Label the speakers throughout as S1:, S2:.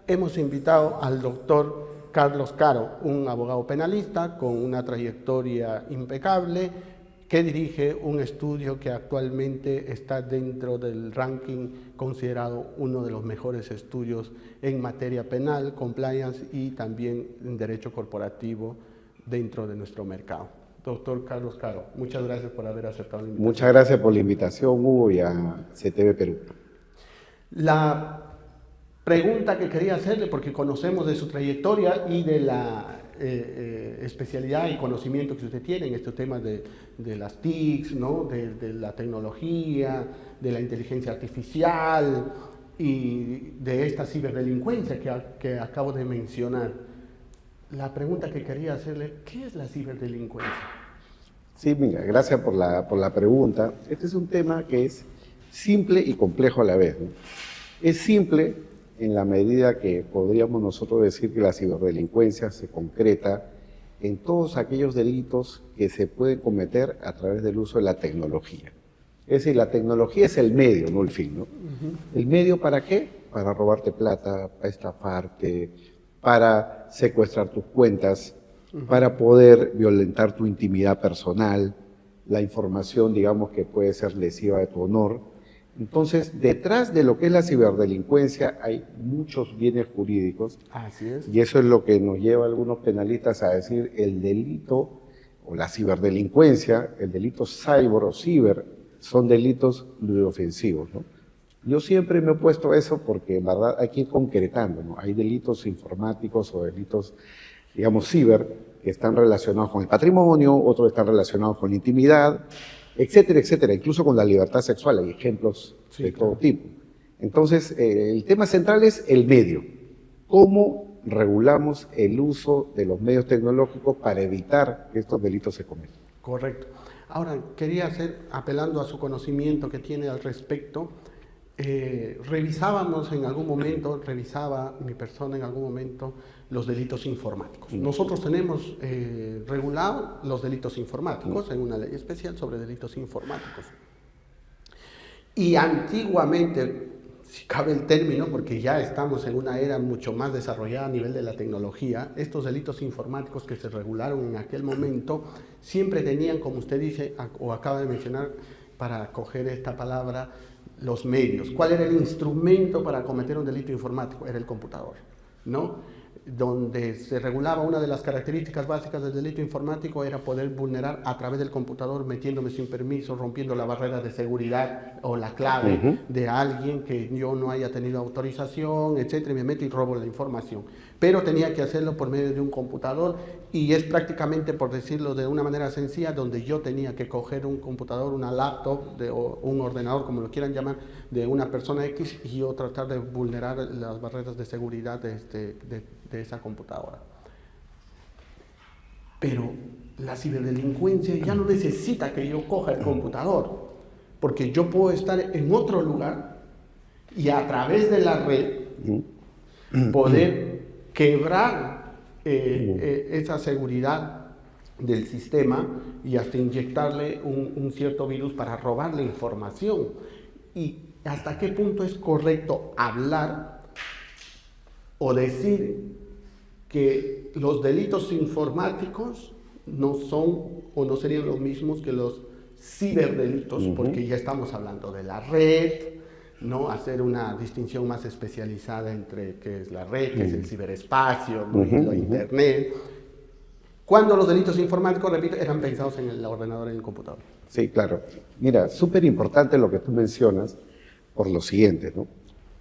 S1: hemos invitado al doctor Carlos Caro, un abogado penalista con una trayectoria impecable, que dirige un estudio que actualmente está dentro del ranking considerado uno de los mejores estudios en materia penal, compliance y también en derecho corporativo dentro de nuestro mercado. Doctor Carlos Caro, muchas gracias por haber aceptado la invitación.
S2: Muchas gracias por la invitación, Hugo, y a CTV Perú.
S1: La pregunta que quería hacerle, porque conocemos de su trayectoria y de la especialidad y conocimiento que usted tiene en estos temas de las TICs, ¿no? de la tecnología, de la inteligencia artificial y de esta ciberdelincuencia que acabo de mencionar. La pregunta que quería hacerle, ¿qué es la ciberdelincuencia?
S2: Sí, mira, gracias por la pregunta. Este es un tema que es simple y complejo a la vez, ¿no? Es simple en la medida que podríamos nosotros decir que la ciberdelincuencia se concreta en todos aquellos delitos que se pueden cometer a través del uso de la tecnología. Es decir, la tecnología es el medio, no el fin, ¿no? ¿El medio para qué? Para robarte plata, para estafarte, para secuestrar tus cuentas, para poder violentar tu intimidad personal, la información, digamos, que puede ser lesiva de tu honor. Entonces, detrás de lo que es la ciberdelincuencia hay muchos bienes jurídicos.
S1: Así es.
S2: Y eso es lo que nos lleva a algunos penalistas a decir el delito o la ciberdelincuencia, el delito cyber o ciber, son delitos pluriofensivos, ¿no? Yo siempre me he opuesto a eso porque en verdad hay que ir concretando, ¿no? Hay delitos informáticos o delitos, digamos, ciber, que están relacionados con el patrimonio, otros están relacionados con la intimidad, etcétera, etcétera, incluso con la libertad sexual, hay ejemplos de todo tipo. Entonces, el tema central es el medio. ¿Cómo regulamos el uso de los medios tecnológicos para evitar que estos delitos se cometan?
S1: Correcto. Ahora, quería hacer, apelando a su conocimiento que tiene al respecto, revisábamos en algún momento, revisaba mi persona en algún momento los delitos informáticos. Nosotros tenemos regulado los delitos informáticos en una ley especial sobre delitos informáticos. Y antiguamente, si cabe el término, porque ya estamos en una era mucho más desarrollada a nivel de la tecnología, estos delitos informáticos que se regularon en aquel momento siempre tenían, como usted dice o acaba de mencionar, para coger esta palabra, los medios. ¿Cuál era el instrumento para cometer un delito informático? Era el computador, ¿no? Donde se regulaba una de las características básicas del delito informático era poder vulnerar a través del computador, metiéndome sin permiso, rompiendo la barrera de seguridad o la clave de alguien que yo no haya tenido autorización, etcétera, y me meto y robo la información. Pero tenía que hacerlo por medio de un computador y es prácticamente, por decirlo de una manera sencilla, donde yo tenía que coger un computador, una laptop o un ordenador, como lo quieran llamar, de una persona X y yo tratar de vulnerar las barreras de seguridad de esa computadora. Pero la ciberdelincuencia ya no necesita que yo coja el computador, porque yo puedo estar en otro lugar y a través de la red poder quebrar esa seguridad del sistema y hasta inyectarle un cierto virus para robarle información. ¿Y hasta qué punto es correcto hablar o decir que los delitos informáticos no son o no serían los mismos que los ciberdelitos? Porque ya estamos hablando de la red, ¿no? Hacer una distinción más especializada entre qué es la red, qué es el ciberespacio, ¿no? Y la internet. Cuando los delitos informáticos, repito, eran pensados en el ordenador y en el computador.
S2: Sí, claro. Mira, súper importante lo que tú mencionas por lo siguiente, ¿no?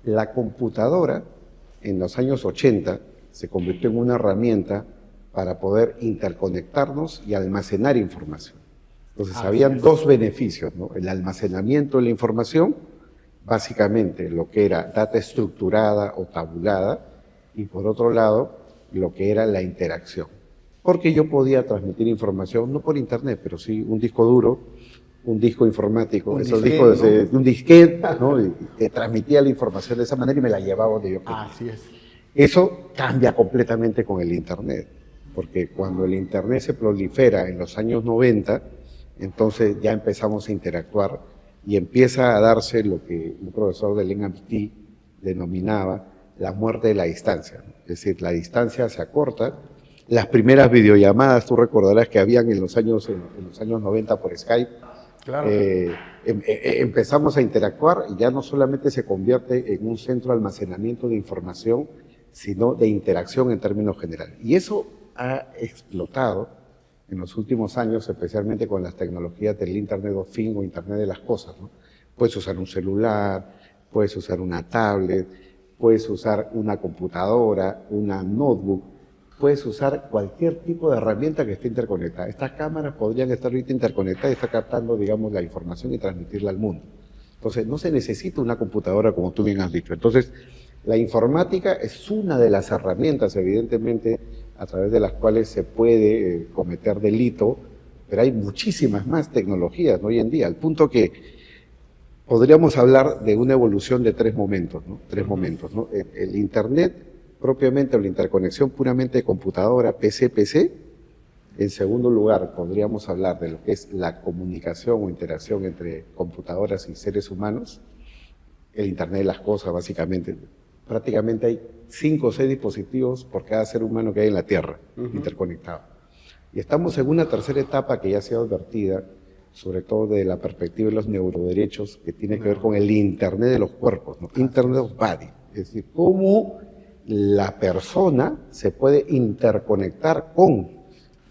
S2: La computadora en los años 80 se convirtió en una herramienta para poder interconectarnos y almacenar información. Entonces, habían dos beneficios, ¿no? El almacenamiento de la información, básicamente lo que era data estructurada o tabulada, y por otro lado, lo que era la interacción. Porque yo podía transmitir información, no por internet, pero sí un disco duro, un disco informático, esos discos de un disquete, ¿no? Y transmitía la información de esa manera y me la llevaba donde yo quería.
S1: Así es.
S2: Eso cambia completamente con el internet, porque cuando el internet se prolifera en los años 90, entonces ya empezamos a interactuar y empieza a darse lo que un profesor del MIT denominaba la muerte de la distancia, ¿no? Es decir, la distancia se acorta. Las primeras videollamadas, tú recordarás que habían en los años 90 por Skype.
S1: Claro.
S2: Empezamos a interactuar y ya no solamente se convierte en un centro de almacenamiento de información, sino de interacción en términos generales. Y eso ha explotado en los últimos años, especialmente con las tecnologías del Internet of Things o Internet de las cosas, ¿no? Puedes usar un celular, puedes usar una tablet, puedes usar una computadora, una notebook, puedes usar cualquier tipo de herramienta que esté interconectada. Estas cámaras podrían estar ahorita interconectadas y estar captando, digamos, la información y transmitirla al mundo. Entonces, no se necesita una computadora, como tú bien has dicho. Entonces, la informática es una de las herramientas, evidentemente, a través de las cuales se puede cometer delito, pero hay muchísimas más tecnologías, ¿no? Hoy en día, al punto que podríamos hablar de una evolución de tres momentos, ¿no? Tres momentos, ¿no? El Internet propiamente, o la interconexión puramente de computadora, PC. En segundo lugar, podríamos hablar de lo que es la comunicación o interacción entre computadoras y seres humanos. El Internet de las cosas, básicamente. Prácticamente hay 5 o 6 dispositivos por cada ser humano que hay en la Tierra, interconectados. Y estamos en una tercera etapa que ya ha sido advertida, sobre todo de la perspectiva de los neuroderechos, que tiene que ver con el Internet de los cuerpos, ¿no? Internet of Body. Es decir, cómo la persona se puede interconectar con,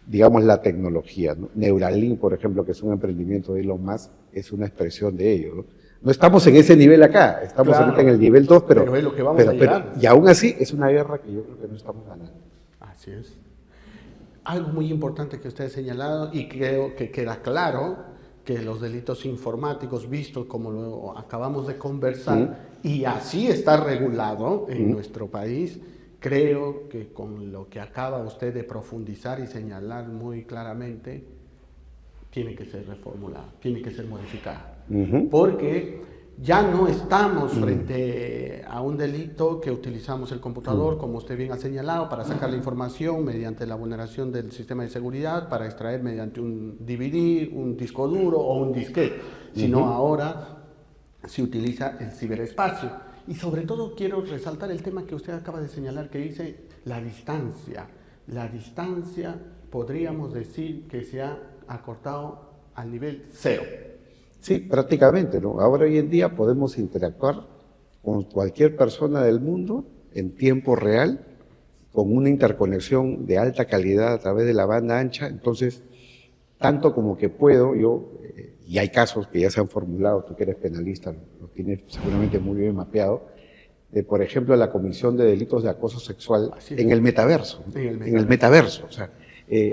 S2: digamos, la tecnología, ¿no? Neuralink, por ejemplo, que es un emprendimiento de Elon Musk, es una expresión de ello, ¿no? No estamos en ese nivel acá, estamos ahorita en el nivel 2, pero
S1: es lo que vamos a llegar.
S2: Y aún así es una guerra que yo creo que no estamos ganando.
S1: Así es. Algo muy importante que usted ha señalado, y creo que queda claro, que los delitos informáticos, vistos como lo acabamos de conversar, y así está regulado en nuestro país, creo que con lo que acaba usted de profundizar y señalar muy claramente, tiene que ser reformulado, tiene que ser modificado. Porque ya no estamos frente a un delito que utilizamos el computador, como usted bien ha señalado, para sacar la información mediante la vulneración del sistema de seguridad, para extraer mediante un DVD, un disco duro o un disquete, sino ahora se utiliza el ciberespacio. Y sobre todo quiero resaltar el tema que usted acaba de señalar, que dice la distancia. La distancia podríamos decir que se ha acortado al nivel 0.
S2: Sí, prácticamente, ¿no? Ahora hoy en día podemos interactuar con cualquier persona del mundo en tiempo real, con una interconexión de alta calidad a través de la banda ancha. Entonces, tanto como que puedo, y hay casos que ya se han formulado, tú que eres penalista, lo tienes seguramente muy bien mapeado, de, por ejemplo, la comisión de delitos de acoso sexual en el metaverso. En el metaverso. O sea,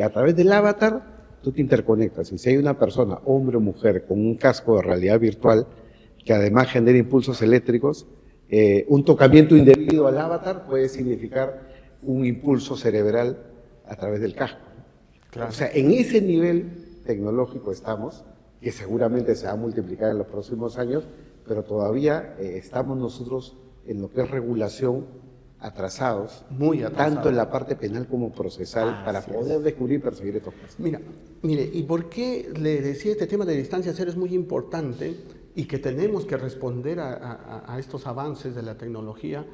S2: a través del avatar, tú te interconectas, y si hay una persona, hombre o mujer, con un casco de realidad virtual, que además genera impulsos eléctricos, un tocamiento indebido al avatar puede significar un impulso cerebral a través del casco. Claro. O sea, en ese nivel tecnológico estamos, que seguramente se va a multiplicar en los próximos años, pero todavía estamos nosotros en lo que es regulación atrasados, muy atrasados, tanto en la parte penal como procesal, para poder descubrir y perseguir estos casos.
S1: Mire, ¿y por qué le decía este tema de distancia cero es muy importante y que tenemos que responder a estos avances de la tecnología?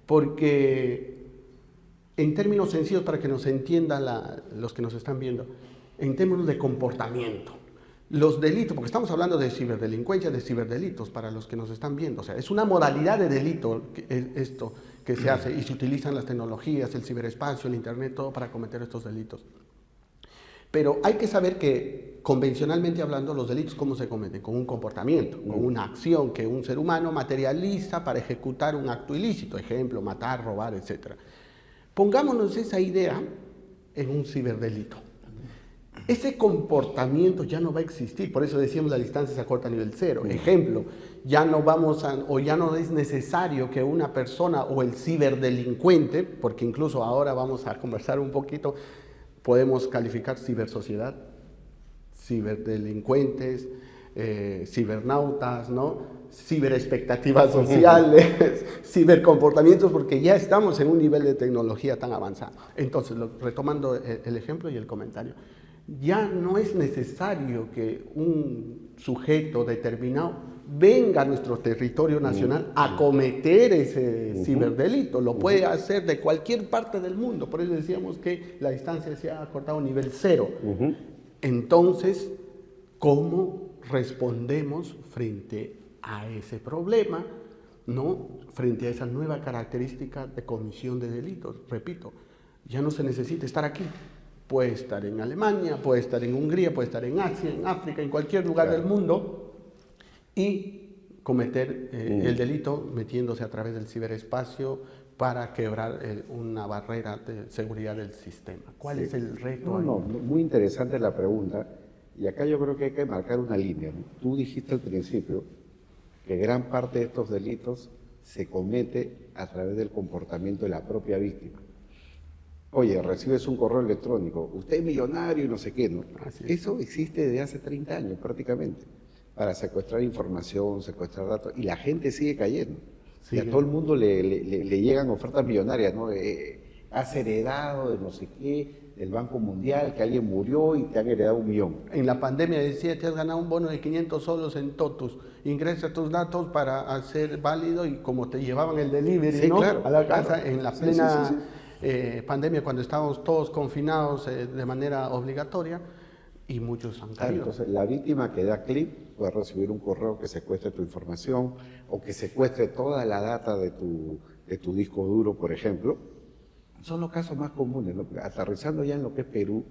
S1: Porque en términos sencillos, para que nos entiendan los que nos están viendo, en términos de comportamiento, los delitos, porque estamos hablando de ciberdelincuencia, de ciberdelitos, para los que nos están viendo, o sea, es una modalidad de delito esto que se hace, y se utilizan las tecnologías, el ciberespacio, el internet, todo para cometer estos delitos. Pero hay que saber que, convencionalmente hablando, los delitos, ¿cómo se cometen? Con un comportamiento, con una acción que un ser humano materializa para ejecutar un acto ilícito, ejemplo, matar, robar, etc. Pongámonos esa idea en un ciberdelito. Ese comportamiento ya no va a existir, por eso decíamos la distancia se acorta a nivel 0. Ejemplo, ya no es necesario que una persona o el ciberdelincuente, porque incluso ahora vamos a conversar un poquito, podemos calificar cibersociedad, ciberdelincuentes, cibernautas, ¿no? Ciberexpectativas sociales, cibercomportamientos, porque ya estamos en un nivel de tecnología tan avanzado. Entonces, retomando el ejemplo y el comentario, Ya no es necesario que un sujeto determinado venga a nuestro territorio nacional a cometer ese ciberdelito. Lo puede hacer de cualquier parte del mundo. Por eso decíamos que la distancia se ha acortado a nivel cero. Entonces, ¿cómo respondemos frente a ese problema? ¿No? Frente a esa nueva característica de comisión de delitos. Repito, ya no se necesita estar aquí. Puede estar en Alemania, puede estar en Hungría, puede estar en Asia, en África, en cualquier lugar del mundo y cometer el delito metiéndose a través del ciberespacio para quebrar una barrera de seguridad del sistema. ¿Cuál es el reto?
S2: Muy interesante la pregunta. Y acá yo creo que hay que marcar una línea, ¿no? Tú dijiste al principio que gran parte de estos delitos se comete a través del comportamiento de la propia víctima. Oye, recibes un correo electrónico, usted es millonario y no sé qué, ¿no? Eso existe desde hace 30 años prácticamente, para secuestrar información, secuestrar datos, y la gente sigue cayendo. Y a todo el mundo le llegan ofertas millonarias, ¿no? Has heredado de no sé qué, del Banco Mundial, que alguien murió y te han heredado 1 millón.
S1: En la pandemia decía, te has ganado un bono de 500 soles en Totus, ingresa tus datos para hacer válido y como te llevaban el delivery, ¿no?
S2: Claro,
S1: a la casa en la plena pandemia, cuando estábamos todos confinados de manera obligatoria y muchos han caído.
S2: Entonces, la víctima que da clic puede recibir un correo que secuestre tu información o que secuestre toda la data de tu disco duro, por ejemplo. Son los casos más comunes, ¿no? Aterrizando ya en lo que es Perú,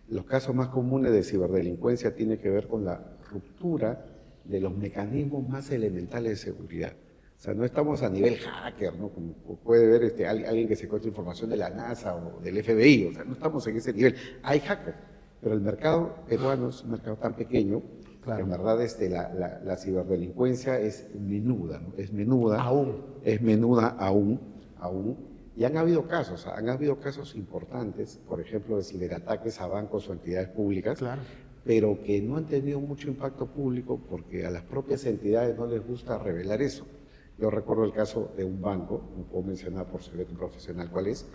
S2: los casos más comunes de ciberdelincuencia tienen que ver con la ruptura de los mecanismos más elementales de seguridad. O sea, no estamos a nivel hacker, ¿no? Como puede ver alguien que secuestra información de la NASA o del FBI, o sea, no estamos en ese nivel. Hay hackers, pero el mercado peruano es un mercado tan pequeño, que en verdad la ciberdelincuencia es menuda, ¿no? Es menuda. Es menuda aún. Y han habido casos importantes, por ejemplo, de ciberataques a bancos o entidades públicas, pero que no han tenido mucho impacto público porque a las propias entidades no les gusta revelar eso. Yo recuerdo el caso de un banco, no puedo mencionar por secreto profesional cuál es,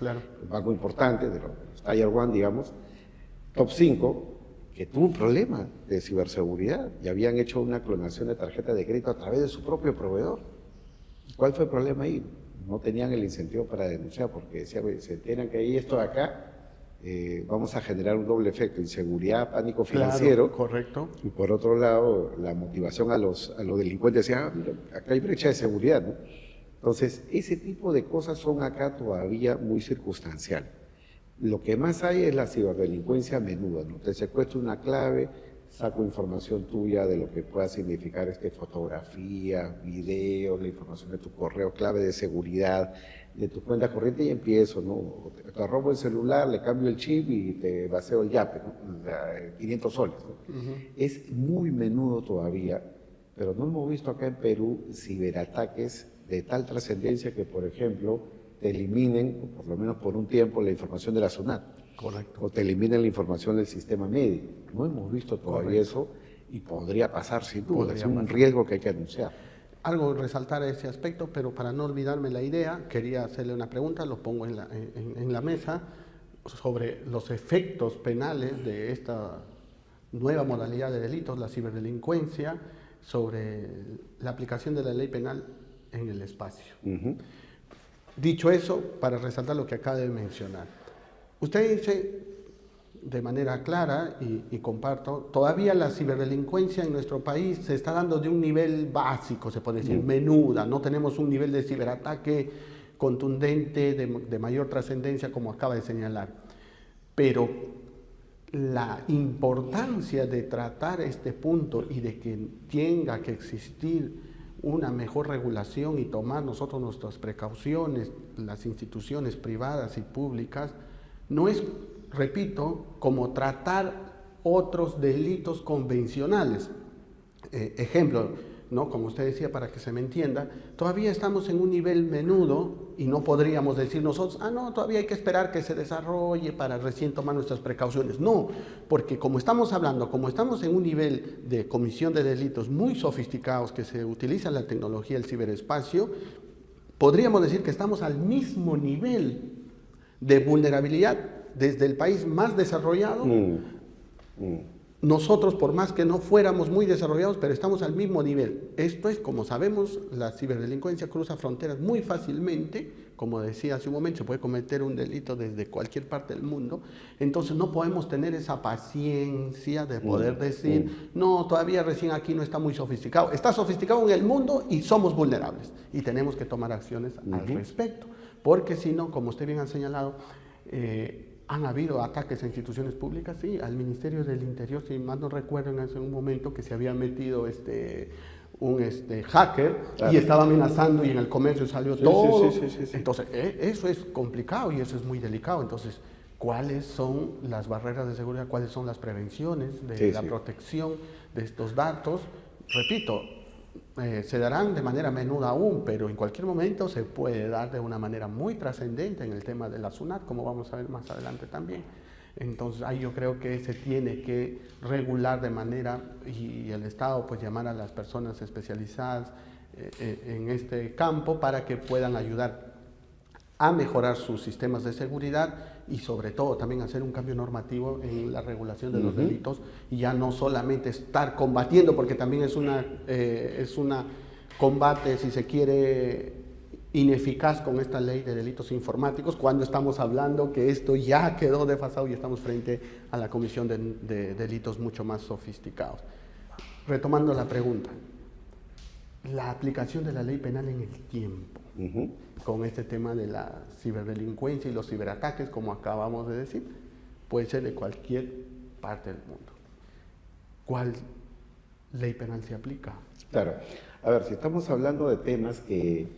S2: un banco importante, de los Tier 1, digamos, top 5, que tuvo un problema de ciberseguridad y habían hecho una clonación de tarjeta de crédito a través de su propio proveedor. ¿Cuál fue el problema ahí? No tenían el incentivo para denunciar porque decían, se enteran que hay esto de acá, vamos a generar un doble efecto, inseguridad, pánico financiero.
S1: Correcto.
S2: Y por otro lado, la motivación a los delincuentes decía, mira, acá hay brecha de seguridad, ¿no? Entonces, ese tipo de cosas son acá todavía muy circunstanciales. Lo que más hay es la ciberdelincuencia menuda, ¿no? Te secuestro una clave, saco información tuya de lo que pueda significar fotografías, videos, la información de tu correo, clave de seguridad, de tu cuenta corriente y empiezo, ¿no? Te robo el celular, le cambio el chip y te vacío el yape, ¿no? 500 soles, ¿no? Es muy menudo todavía, pero no hemos visto acá en Perú ciberataques de tal trascendencia que, por ejemplo, te eliminen, o por lo menos por un tiempo, la información de la SUNAT.
S1: Correcto.
S2: O te eliminen la información del sistema médico. No hemos visto todavía eso y podría pasar sin duda. Es un riesgo que hay que anunciar.
S1: Algo resaltar ese aspecto, pero para no olvidarme la idea, quería hacerle una pregunta, lo pongo en la mesa, sobre los efectos penales de esta nueva modalidad de delitos, la ciberdelincuencia, sobre la aplicación de la ley penal en el espacio. Dicho eso, para resaltar lo que acaba de mencionar, usted dice de manera clara y comparto, todavía la ciberdelincuencia en nuestro país se está dando de un nivel básico, se puede decir, menuda, no tenemos un nivel de ciberataque contundente, de mayor trascendencia como acaba de señalar, pero la importancia de tratar este punto y de que tenga que existir una mejor regulación y tomar nosotros nuestras precauciones, las instituciones privadas y públicas, no es, repito, como tratar otros delitos convencionales. Ejemplo, ¿no? Como usted decía, para que se me entienda, todavía estamos en un nivel menudo y no podríamos decir nosotros, no, todavía hay que esperar que se desarrolle para recién tomar nuestras precauciones. No, porque como estamos hablando, como estamos en un nivel de comisión de delitos muy sofisticados que se utiliza la tecnología del ciberespacio, podríamos decir que estamos al mismo nivel de vulnerabilidad desde el país más desarrollado Nosotros, por más que no fuéramos muy desarrollados, pero estamos al mismo nivel. Esto es, como sabemos, la ciberdelincuencia cruza fronteras muy fácilmente. Como decía hace un momento, se puede cometer un delito desde cualquier parte del mundo. Entonces no podemos tener esa paciencia de poder decir, no, todavía recién aquí no está muy sofisticado. Está sofisticado en el mundo y somos vulnerables. Y tenemos que tomar acciones al respecto. Porque si no, como usted bien ha señalado, han habido ataques a instituciones públicas, sí, al Ministerio del Interior, si mal no recuerdo, en un momento que se había metido un hacker, claro, y estaba amenazando, y en el comercio salió todo. Sí. Entonces, eso es complicado y eso es muy delicado. Entonces, ¿cuáles son las barreras de seguridad? ¿Cuáles son las prevenciones de la protección de estos datos? Repito, se darán de manera menuda aún, pero en cualquier momento se puede dar de una manera muy trascendente en el tema de la SUNAT, como vamos a ver más adelante también. Entonces ahí yo creo que se tiene que regular de manera, y el Estado pues llamar a las personas especializadas en este campo para que puedan ayudar a mejorar sus sistemas de seguridad y sobre todo también hacer un cambio normativo en la regulación de los delitos, y ya no solamente estar combatiendo, porque también es una combate, si se quiere, ineficaz con esta ley de delitos informáticos, cuando estamos hablando que esto ya quedó desfasado y estamos frente a la comisión de delitos mucho más sofisticados. Retomando la pregunta, la aplicación de la ley penal en el tiempo, con este tema de la ciberdelincuencia y los ciberataques, como acabamos de decir, puede ser de cualquier parte del mundo. ¿Cuál ley penal se aplica?
S2: Claro. A ver, si estamos hablando de temas que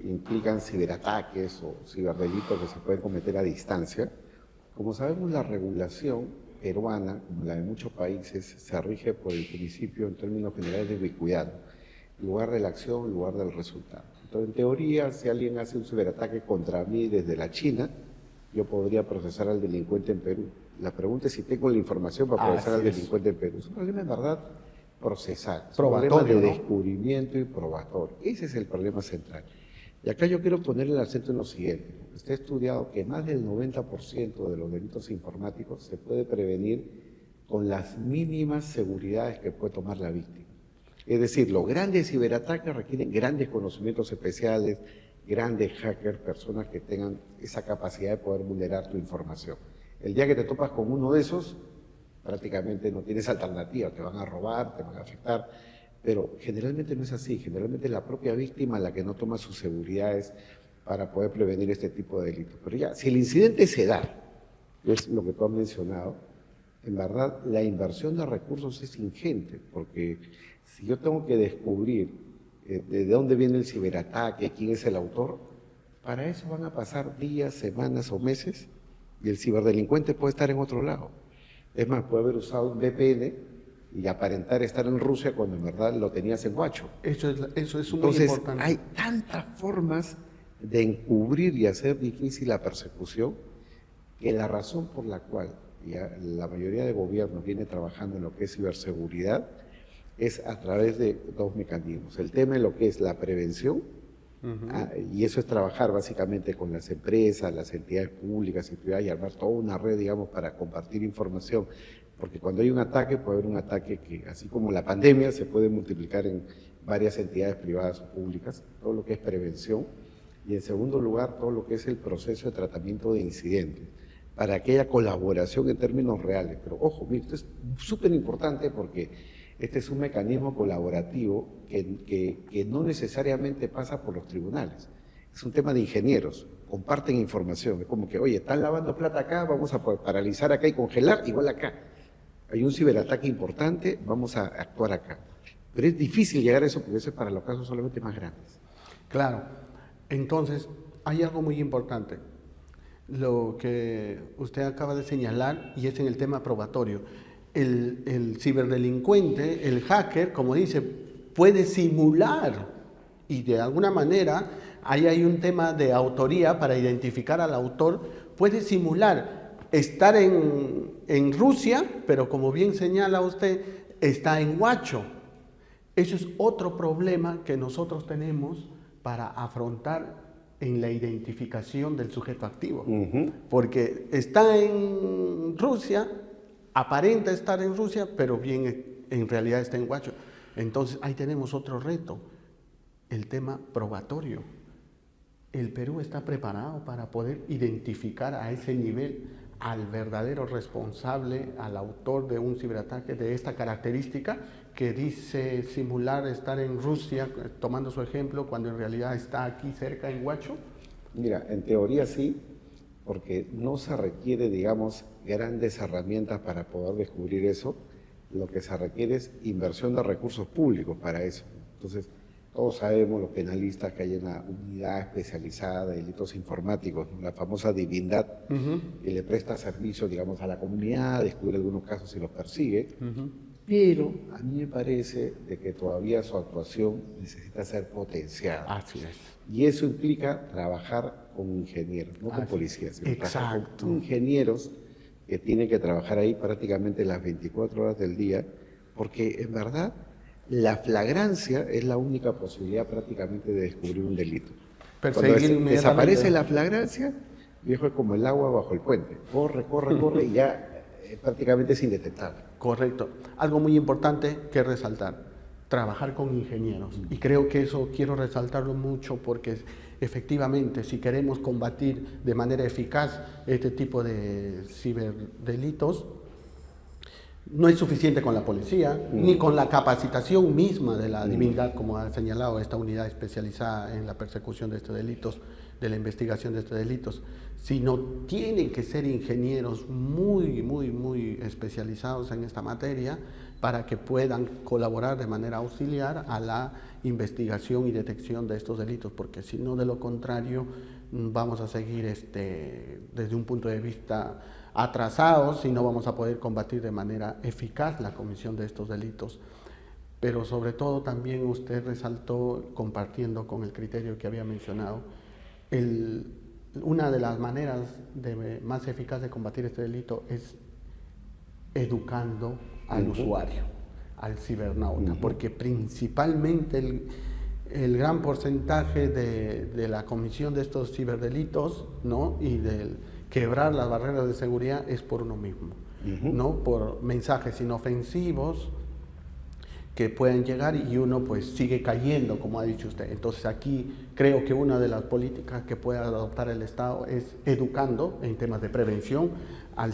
S2: implican ciberataques o ciberdelitos que se pueden cometer a distancia, como sabemos, la regulación peruana, como la de muchos países, se rige por el principio, en términos generales, de ubicuidad, lugar de la acción, lugar del resultado. Entonces, en teoría, si alguien hace un ciberataque contra mí desde la China, yo podría procesar al delincuente en Perú. La pregunta es si tengo la información para procesar al delincuente en Perú. Es un problema, en verdad, procesal. Es un problema de descubrimiento y probatorio. Ese es el problema central. Y acá yo quiero poner el acento en lo siguiente. Usted ha estudiado que más del 90% de los delitos informáticos se puede prevenir con las mínimas seguridades que puede tomar la víctima. Es decir, los grandes ciberataques requieren grandes conocimientos especiales, grandes hackers, personas que tengan esa capacidad de poder vulnerar tu información. El día que te topas con uno de esos, prácticamente no tienes alternativa, te van a robar, te van a afectar, pero generalmente no es así. Generalmente es la propia víctima la que no toma sus seguridades para poder prevenir este tipo de delitos. Pero ya, si el incidente se da, es lo que tú has mencionado, en verdad la inversión de recursos es ingente, porque si yo tengo que descubrir de dónde viene el ciberataque, quién es el autor, para eso van a pasar días, semanas o meses, y el ciberdelincuente puede estar en otro lado. Es más, puede haber usado un VPN y aparentar estar en Rusia cuando en verdad lo tenías en Huacho.
S1: Eso es
S2: Entonces,
S1: muy importante.
S2: Hay tantas formas de encubrir y hacer difícil la persecución, que la razón por la cual la mayoría de gobiernos viene trabajando en lo que es ciberseguridad es a través de dos mecanismos. El tema de lo que es la prevención, y eso es trabajar básicamente con las empresas, las entidades públicas y privadas, y armar toda una red, digamos, para compartir información. Porque cuando hay un ataque, puede haber un ataque que, así como la pandemia, se puede multiplicar en varias entidades privadas o públicas, todo lo que es prevención. Y en segundo lugar, todo lo que es el proceso de tratamiento de incidentes, para que haya colaboración en términos reales. Pero ojo, mira, esto es súper importante porque este es un mecanismo colaborativo que no necesariamente pasa por los tribunales. Es un tema de ingenieros, comparten información. Es como que, oye, están lavando plata acá, vamos a paralizar acá y congelar, igual acá. Hay un ciberataque importante, vamos a actuar acá. Pero es difícil llegar a eso porque eso es para los casos solamente más grandes.
S1: Claro. Entonces, hay algo muy importante, lo que usted acaba de señalar, y es en el tema probatorio. El ciberdelincuente, el hacker, como dice, puede simular, y de alguna manera, ahí hay un tema de autoría para identificar al autor, puede simular estar en Rusia, pero como bien señala usted, está en Huacho. Eso es otro problema que nosotros tenemos para afrontar en la identificación del sujeto activo. Porque está en Rusia, aparenta estar en Rusia, pero bien en realidad está en Huacho. Entonces ahí tenemos otro reto, el tema probatorio. ¿El Perú está preparado para poder identificar a ese nivel al verdadero responsable, al autor de un ciberataque de esta característica que dice simular estar en Rusia, tomando su ejemplo, cuando en realidad está aquí cerca en Huacho?
S2: Mira, en teoría sí, porque no se requiere, digamos, grandes herramientas para poder descubrir eso. Lo que se requiere es inversión de recursos públicos para eso. Entonces, todos sabemos, los penalistas, que hay una unidad especializada de delitos informáticos, ¿no? La famosa Divindad, que le presta servicio, digamos, a la comunidad, descubre algunos casos y los persigue. Pero a mí me parece de que todavía su actuación necesita ser potenciada.
S1: Así es.
S2: Y eso implica trabajar con ingenieros, no con policías, sino trabajar con ingenieros que tienen que trabajar ahí prácticamente las 24 horas del día, porque en verdad la flagrancia es la única posibilidad prácticamente de descubrir un delito. Cuando desaparece la flagrancia, viejo, es como el agua bajo el puente. Corre, corre, corre y ya prácticamente es indetectable.
S1: Correcto. Algo muy importante que resaltar, trabajar con ingenieros. Y creo que eso quiero resaltarlo mucho porque efectivamente si queremos combatir de manera eficaz este tipo de ciberdelitos, no es suficiente con la policía, ni con la capacitación misma de la Divindad, como ha señalado esta unidad especializada en la persecución de estos delitos, de la investigación de estos delitos, sino tienen que ser ingenieros muy especializados en esta materia para que puedan colaborar de manera auxiliar a la investigación y detección de estos delitos, porque si no, de lo contrario, vamos a seguir desde un punto de vista atrasados y no vamos a poder combatir de manera eficaz la comisión de estos delitos. Pero sobre todo también usted resaltó, compartiendo con el criterio que había mencionado, una de las maneras más eficaz de combatir este delito es educando al usuario, al cibernauta, porque principalmente el gran porcentaje de la comisión de estos ciberdelitos, ¿no?, y del quebrar las barreras de seguridad es por uno mismo, ¿no?, por mensajes inofensivos que pueden llegar y uno pues sigue cayendo, como ha dicho usted. Entonces aquí creo que una de las políticas que puede adoptar el Estado es educando en temas de prevención al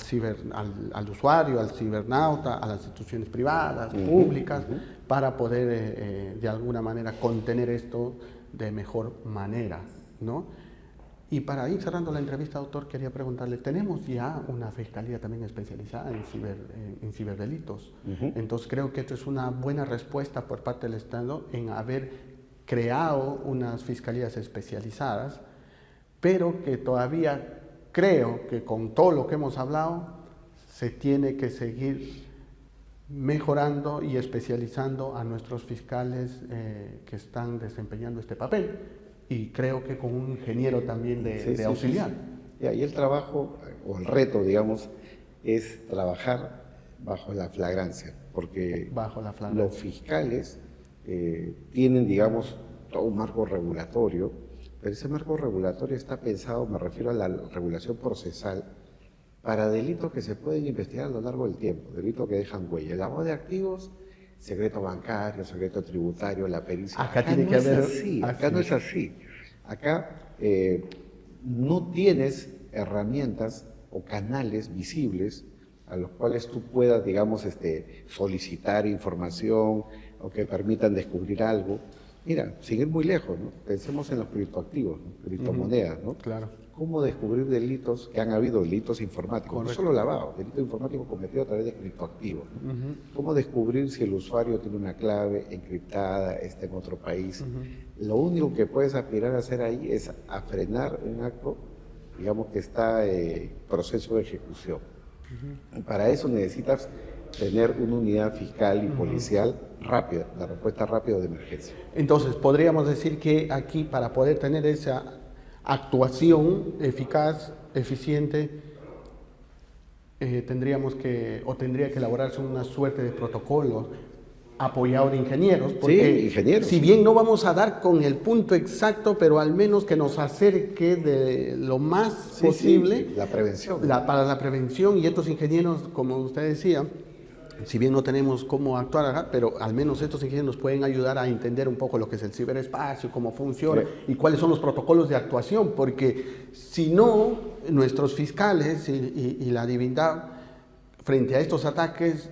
S1: usuario, al cibernauta, a las instituciones privadas, públicas, para poder de alguna manera contener esto de mejor manera, ¿no? Y para ir cerrando la entrevista, doctor, quería preguntarle, tenemos ya una fiscalía también especializada en ciberdelitos. Entonces creo que esto es una buena respuesta por parte del Estado en haber creado unas fiscalías especializadas, pero que todavía creo que con todo lo que hemos hablado se tiene que seguir mejorando y especializando a nuestros fiscales que están desempeñando este papel. Y creo que con un ingeniero también de auxiliar.
S2: Y el trabajo, o el reto, es trabajar bajo la flagrancia, porque los fiscales tienen, todo un marco regulatorio, pero ese marco regulatorio está pensado, me refiero a la regulación procesal, para delitos que se pueden investigar a lo largo del tiempo, delitos que dejan huella. El lavado de activos, secreto bancario, secreto tributario, la pericia.
S1: Acá tiene que haber...
S2: Acá no es así. Acá no tienes herramientas o canales visibles a los cuales tú puedas, solicitar información o que permitan descubrir algo. Mira, sin ir muy lejos, ¿no? Pensemos en los criptoactivos, ¿no? Criptomonedas, ¿no?
S1: Claro.
S2: ¿Cómo descubrir delitos que han habido, delitos informáticos? Correcto. No solo lavado, delito informático cometido a través de criptoactivos, ¿no? ¿Cómo descubrir si el usuario tiene una clave encriptada, está en otro país? Lo único que puedes aspirar a hacer ahí es a frenar un acto, que está en proceso de ejecución. Para eso necesitas tener una unidad fiscal y policial rápida, la respuesta rápida de emergencia.
S1: Entonces, podríamos decir que aquí, para poder tener esa actuación eficaz, eficiente, tendría que elaborarse una suerte de protocolo apoyado de ingenieros, porque
S2: sí, ingenieros.
S1: si bien no vamos a dar con el punto exacto, pero al menos que nos acerque de lo más posible
S2: sí, la prevención.
S1: Para la prevención, y estos ingenieros, como usted decía, si bien no tenemos cómo actuar, pero al menos estos ingenieros nos pueden ayudar a entender un poco lo que es el ciberespacio, cómo funciona y cuáles son los protocolos de actuación, porque si no, nuestros fiscales y la divindad frente a estos ataques,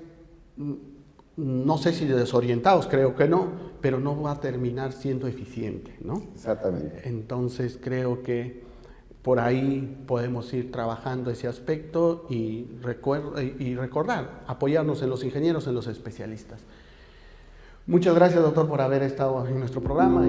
S1: no sé si desorientados, creo que no, pero no va a terminar siendo eficiente, ¿no?
S2: Exactamente.
S1: Entonces creo que por ahí podemos ir trabajando ese aspecto y recordar, apoyarnos en los ingenieros, en los especialistas. Muchas gracias, doctor, por haber estado en nuestro programa.